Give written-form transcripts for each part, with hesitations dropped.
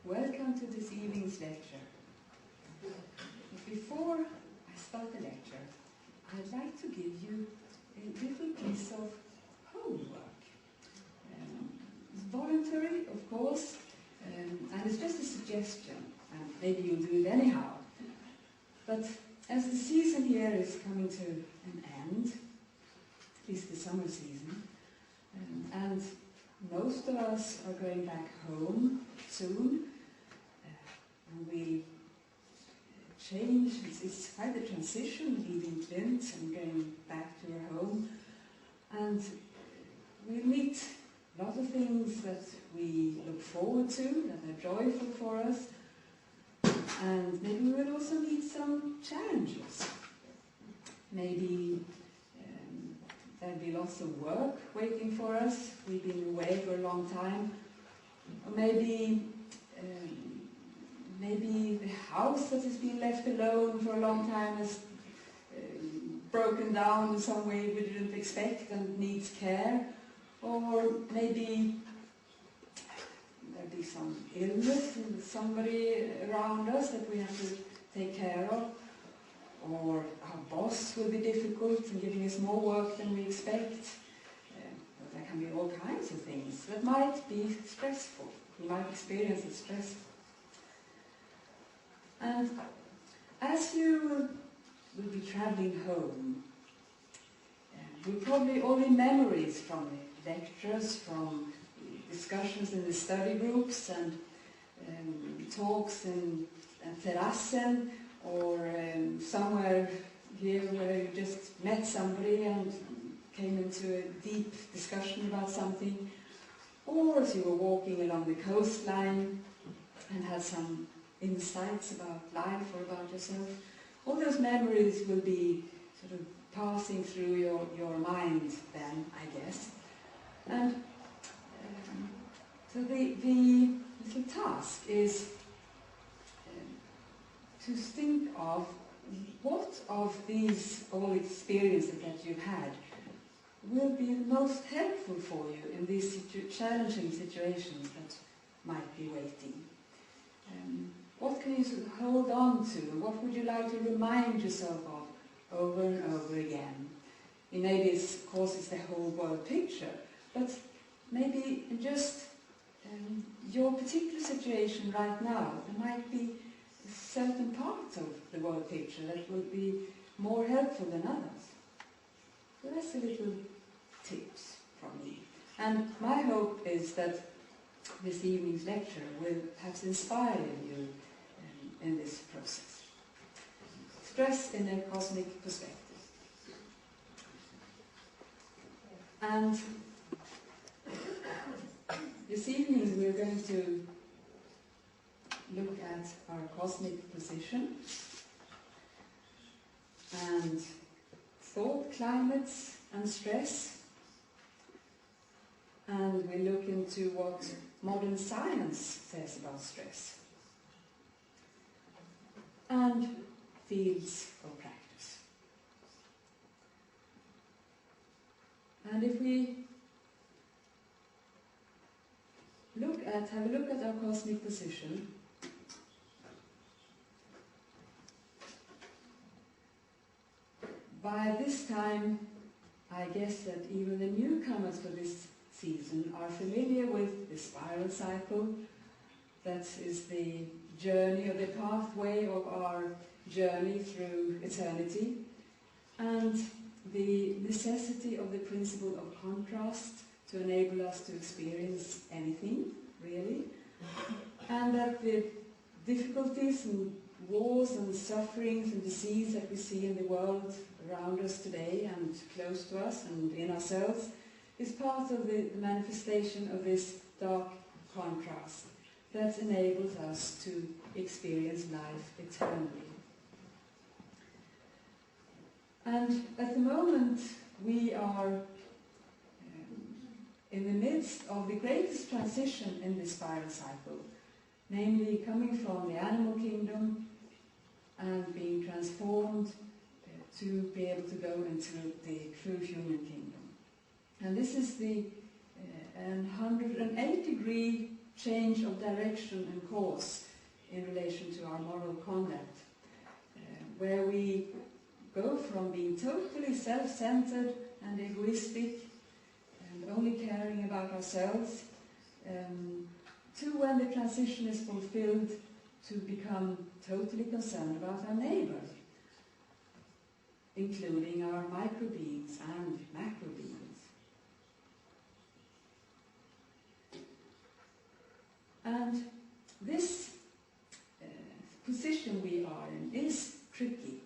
Welcome to this evening's lecture. Before I start the lecture, I'd like to give you a little piece of homework. It's voluntary, of course, and it's just a suggestion, and maybe you'll do it anyhow. But as the season here is coming to an end, at least the summer season, and most of us are going back home soon, and we change. It's quite a transition, leaving Klint and going back to your home, and we meet a lot of things that we look forward to, that are joyful for us, and maybe we will also meet some challenges. Maybe there'll be lots of work waiting for us. We've been away for a long time. Or maybe the house that has been left alone for a long time has broken down in some way we didn't expect and needs care. Or maybe there'll be some illness in somebody around us that we have to take care of. Or our boss will be difficult and giving us more work than we expect. There can be all kinds of things that might be stressful. You might experience it stressful. And as you will be travelling home, you'll probably all be memories from the lectures, from discussions in the study groups and talks in terrassen, or somewhere here where you just met somebody and came into a deep discussion about something, or as you were walking along the coastline and had some insights about life or about yourself. All those memories will be sort of passing through your mind then, I guess. And so the little task is to think of what of these all experiences that you've had will be most helpful for you in these challenging situations that might be waiting. What can you sort of hold on to? What would you like to remind yourself of over and over again? Maybe of course it's the whole world picture, but maybe in just your particular situation right now, there might be certain parts of the world picture that will be more helpful than others. So that's a little tips from me. And my hope is that this evening's lecture will perhaps inspire you in this process. Stress in a cosmic perspective. And this evening we're going to look at our cosmic position and thought climates and stress, and we look into what modern science says about stress and fields of practice. And if we have a look at our cosmic position, by this time, I guess that even the newcomers for this season are familiar with the spiral cycle. That is the journey or the pathway of our journey through eternity, and the necessity of the principle of contrast to enable us to experience anything, really, and that the difficulties and wars and sufferings and disease that we see in the world around us today and close to us and in ourselves is part of the manifestation of this dark contrast that enables us to experience life eternally. And at the moment we are in the midst of the greatest transition in this spiral cycle, namely coming from the animal kingdom and being transformed to be able to go into the true human kingdom. And this is the 108-degree change of direction and course in relation to our moral conduct, where we go from being totally self-centered and egoistic and only caring about ourselves, to when the transition is fulfilled to become totally concerned about our neighbour, including our microbeings and macrobeings. And this position we are in is tricky.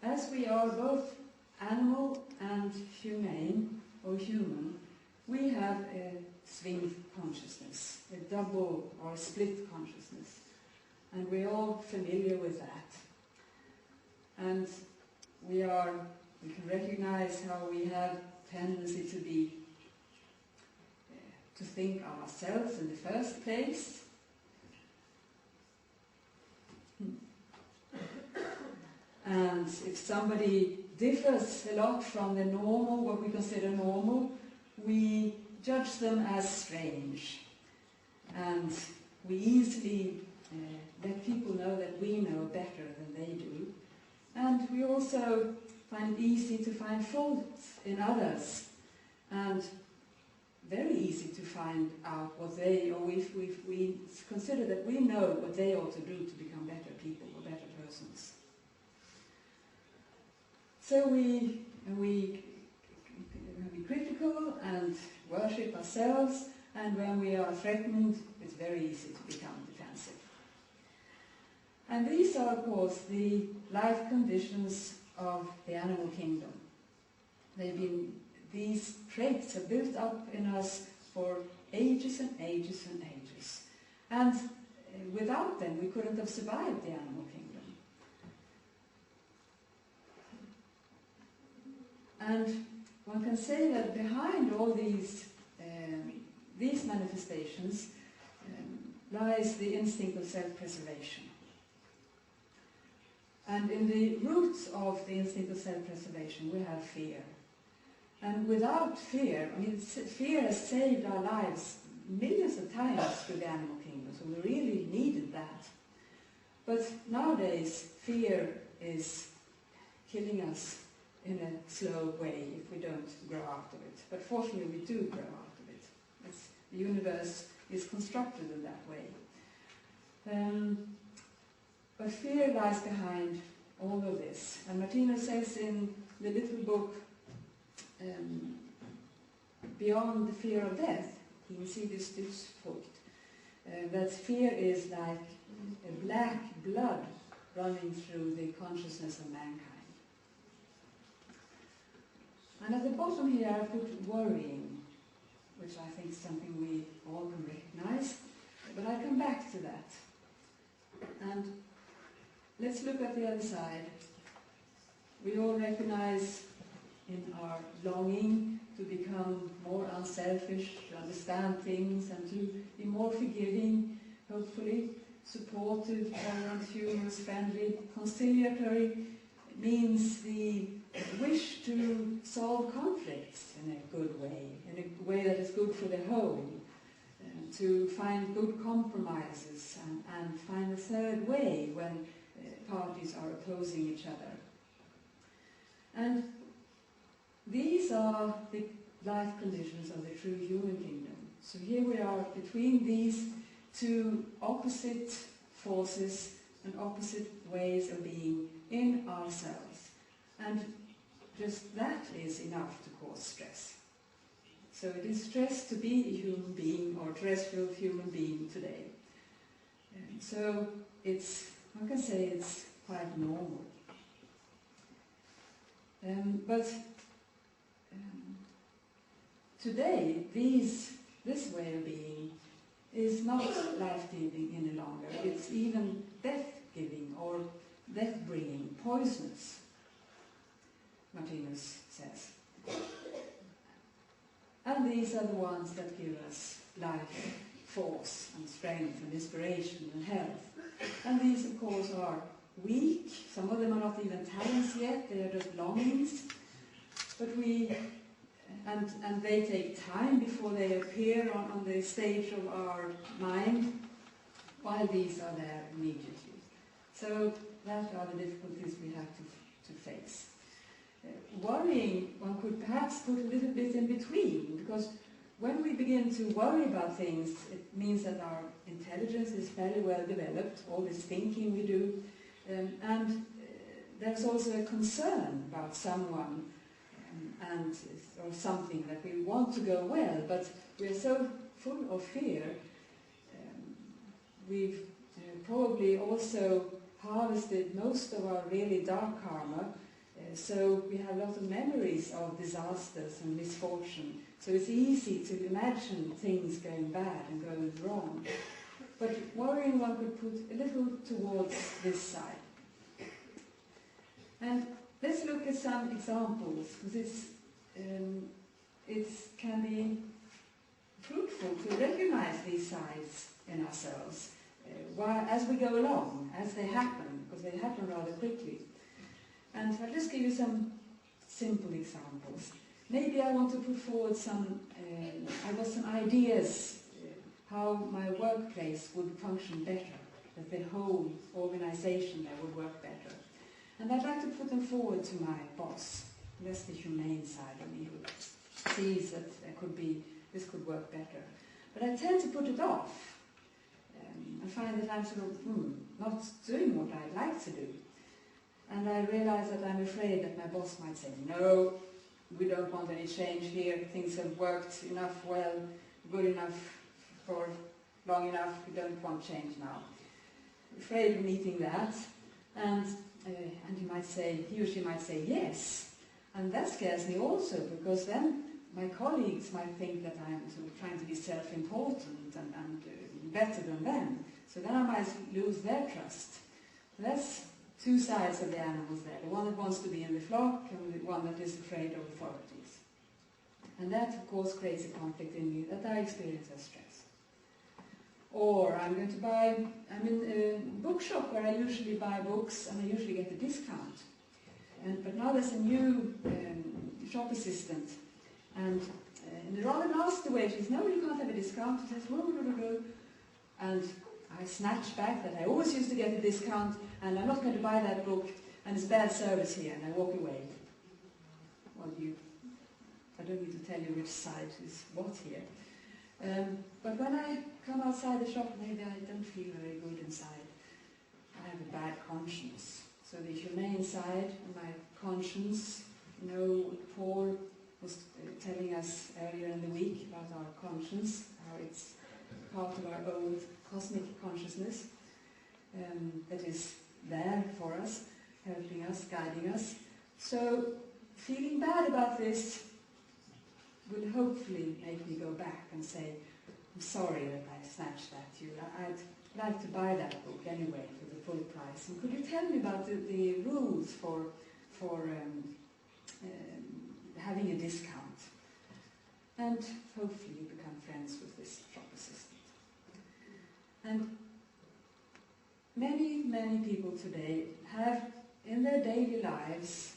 As we are both animal and humane, or human, we have a swing consciousness, a double or split consciousness. And we're all familiar with that. And we can recognize how we have tendency to think of ourselves in the first place. And if somebody differs a lot from the normal, what we consider normal, we judge them as strange. And we easily let people know that we know better than they do. And we also find it easy to find faults in others. And very easy to find out what they, or if we consider that we know what they ought to do to become better people or better persons. So we be critical and worship ourselves, and when we are threatened, it's very easy to become defensive. And these are, of course, the life conditions of the animal kingdom. These traits are built up in us for ages and ages and ages. And without them, we couldn't have survived the animal kingdom. And one can say that behind all these manifestations lies the instinct of self-preservation. And in the roots of the instinct of self-preservation, we have fear. And without fear, fear has saved our lives millions of times through the animal kingdom, so we really needed that. But nowadays, fear is killing us in a slow way if we don't grow out of it. But fortunately, we do grow out of it. The universe is constructed in that way. But fear lies behind all of this. And Martinus says in the little book, Beyond the Fear of Death, that fear is like a black blood running through the consciousness of mankind. And at the bottom here I put worrying, which I think is something we all can recognize, but I come back to that. And let's look at the other side. We all recognize in our longing to become more unselfish, to understand things and to be more forgiving, hopefully, supportive, tolerant, humorous, friendly, conciliatory. It means the wish to solve conflicts in a good way, in a way that is good for the whole, to find good compromises and find a third way when parties are opposing each other. And these are the life conditions of the true human kingdom. So here we are between these two opposite forces and opposite ways of being in ourselves. And just that is enough to cause stress. So it is stress to be a human being or terrestrial human being today. And so one can say it's quite normal. But today, this way of being is not life-giving any longer. It's even death-giving or death-bringing, poisonous, Martinus says. And these are the ones that give us life, force and strength and inspiration and health. And these, of course, are weak. Some of them are not even talents yet, they are just longings. But we and they take time before they appear on the stage of our mind, while these are there immediately. So that are the difficulties we have to face. Worrying, one could perhaps put a little bit in between, because when we begin to worry about things, it means that our intelligence is fairly well developed, all this thinking we do, and there's also a concern about someone or something that we want to go well, but we're so full of fear. We've probably also harvested most of our really dark karma, so we have a lot of memories of disasters and misfortune. So it's easy to imagine things going bad and going wrong. But worrying, one could put a little towards this side. And let's look at some examples, because it can be fruitful to recognize these sides in ourselves as we go along, as they happen, because they happen rather quickly. And I'll just give you some simple examples. Maybe I want to put forward I got some ideas how my workplace would function better, that the whole organization there would work better. And I'd like to put them forward to my boss. That's the humane side of me who sees that this could work better. But I tend to put it off. I find that I'm sort of not doing what I'd like to do. And I realize that I'm afraid that my boss might say, no, we don't want any change here, things have worked enough well, good enough for long enough, we don't want change now. Afraid of meeting that, and he or she might say yes. And that scares me also, because then my colleagues might think that I'm sort of trying to be self-important and better than them. So then I might lose their trust. So that's two sides of the animals there. The one that wants to be in the flock and the one that is afraid of authorities. And that, of course, creates a conflict in me that I experience as stress. Or I'm in a bookshop where I usually buy books and I usually get a discount. But now there's a new shop assistant, and in a rather nasty way she says, no, you can't have a discount. She says, and I snatch back that I always used to get a discount, and I'm not going to buy that book, and it's bad service here, and I walk away. Well, I don't need to tell you which side is what here. But when I come outside the shop, maybe I don't feel very good inside. I have a bad conscience. So the humane side, my conscience, Paul was telling us earlier in the week about our conscience, how it's part of our own cosmic consciousness that is there for us, helping us, guiding us. So feeling bad about this will hopefully make me go back and say, I'm sorry that I snatched that. I'd like to buy that book anyway for the full price. And could you tell me about the rules for having a discount? And hopefully you become friends with this shop assistant. And many, many people today have in their daily lives,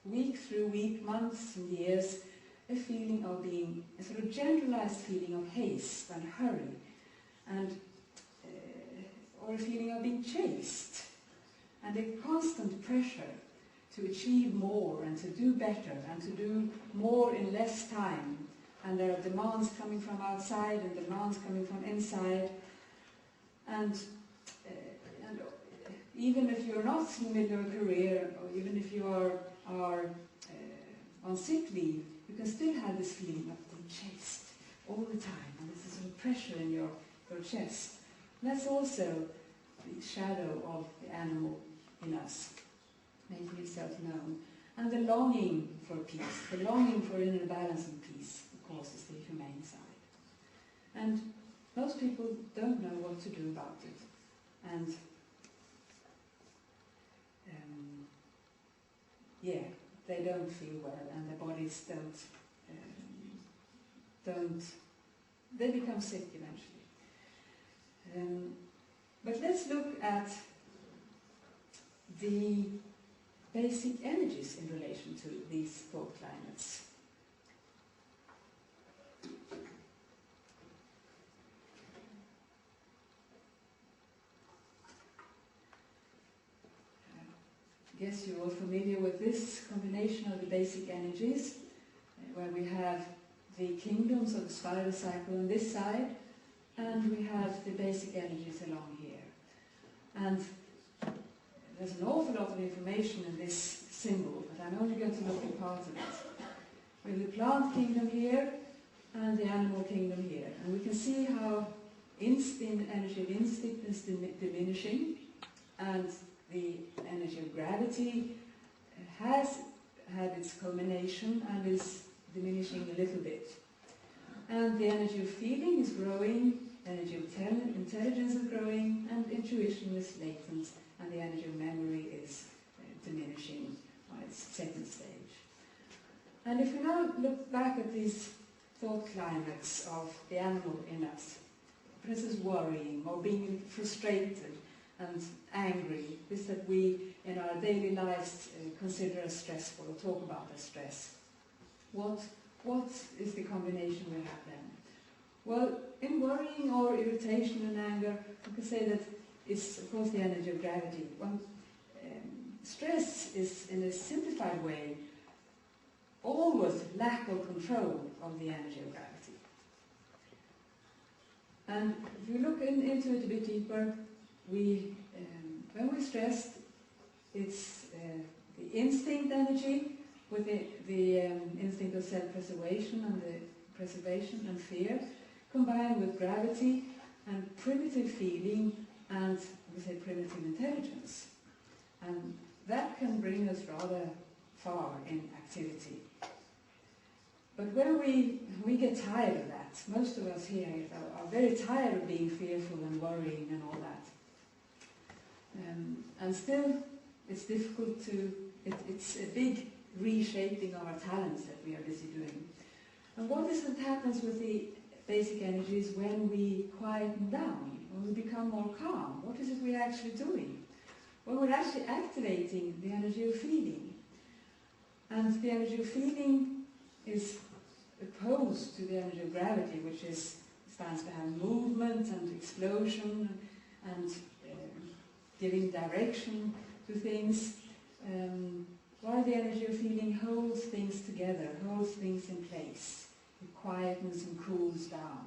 week through week, months and years, a feeling of being, a sort of generalized feeling of haste and hurry, and or a feeling of being chased, and a constant pressure to achieve more and to do better and to do more in less time. And there are demands coming from outside and demands coming from inside. And even if you're not in the middle of a career, or even if you are on sick leave, you can still have this feeling of being chased all the time. And there's a sort of pressure in your chest. And that's also the shadow of the animal in us, making itself known. And the longing for peace, the longing for inner balance and peace, of course, is the humane side. And most people don't know what to do about it. And they don't feel well, and their bodies they become sick eventually. But let's look at the basic energies in relation to these four climates. guess you're all familiar with this combination of the basic energies, where we have the kingdoms of the spiral cycle on this side, and we have the basic energies along here. And there's an awful lot of information in this symbol, but I'm only going to look at part of it. We have the plant kingdom here, and the animal kingdom here. And we can see how the energy of instinct is diminishing, and the energy of gravity has had its culmination and is diminishing a little bit. And the energy of feeling is growing, energy of intelligence is growing, and intuition is latent, and the energy of memory is diminishing on its second stage. And if we now look back at these thought climax of the animal in us, for instance worrying or being frustrated and angry, this that we in our daily lives consider as stressful or talk about as stress. What is the combination we have then? Well, in worrying or irritation and anger, we can say that it's of course the energy of gravity. Stress is, in a simplified way, always lack of control of the energy of gravity. And if you look into it a bit deeper, when we're stressed, it's the instinct energy with the instinct of self-preservation and the preservation and fear, combined with gravity and primitive feeling and, we say, primitive intelligence. And that can bring us rather far in activity. But when we get tired of that, most of us here are very tired of being fearful and worrying and all that. And still, it's difficult it's a big reshaping of our talents that we are busy doing. And what is it happens with the basic energies when we quieten down, when we become more calm? What is it we're actually doing? Well, we're actually activating the energy of feeling. And the energy of feeling is opposed to the energy of gravity, which stands behind movement and explosion and giving direction to things, while the energy of feeling holds things together, holds things in place. It quietens and cools down.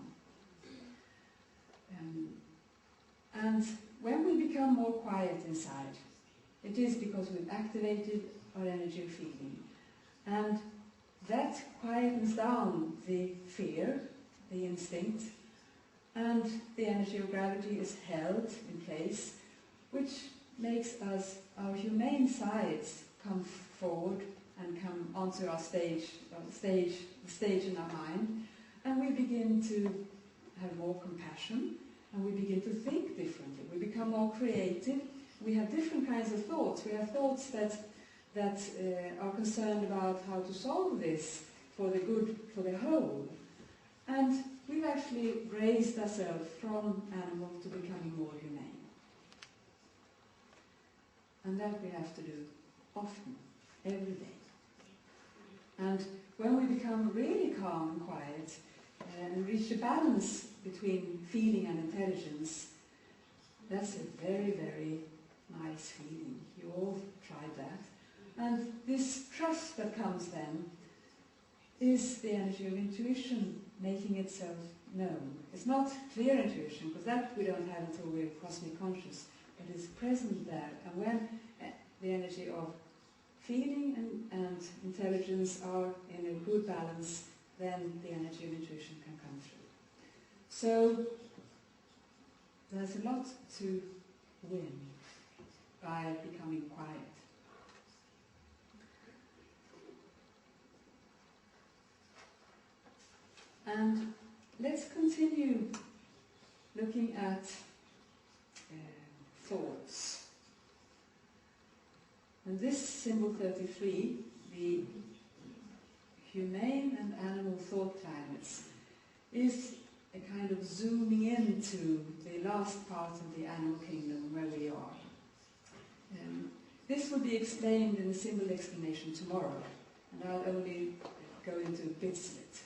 And when we become more quiet inside, it is because we've activated our energy of feeling. And that quietens down the fear, the instinct, and the energy of gravity is held in place, which makes our humane sides come forward and come onto our stage in our mind, and we begin to have more compassion, and we begin to think differently. We become more creative. We have different kinds of thoughts. We have thoughts that are concerned about how to solve this for the good, for the whole. And we've actually raised ourselves from animals to becoming more humane. And that we have to do often, every day. And when we become really calm and quiet and reach a balance between feeling and intelligence, that's a very, very nice feeling. You all tried that. And this trust that comes then is the energy of intuition making itself known. It's not clear intuition, because that we don't have until we're cosmic conscious, but it's present there. And when the energy of feeling and intelligence are in a good balance, then the energy of intuition can come through. So there's a lot to win by becoming quiet. And let's continue looking at thoughts. And this symbol 33, the humane and animal thought climates, is a kind of zooming into the last part of the animal kingdom where we are. This will be explained in the symbol explanation tomorrow, and I'll only go into bits of it.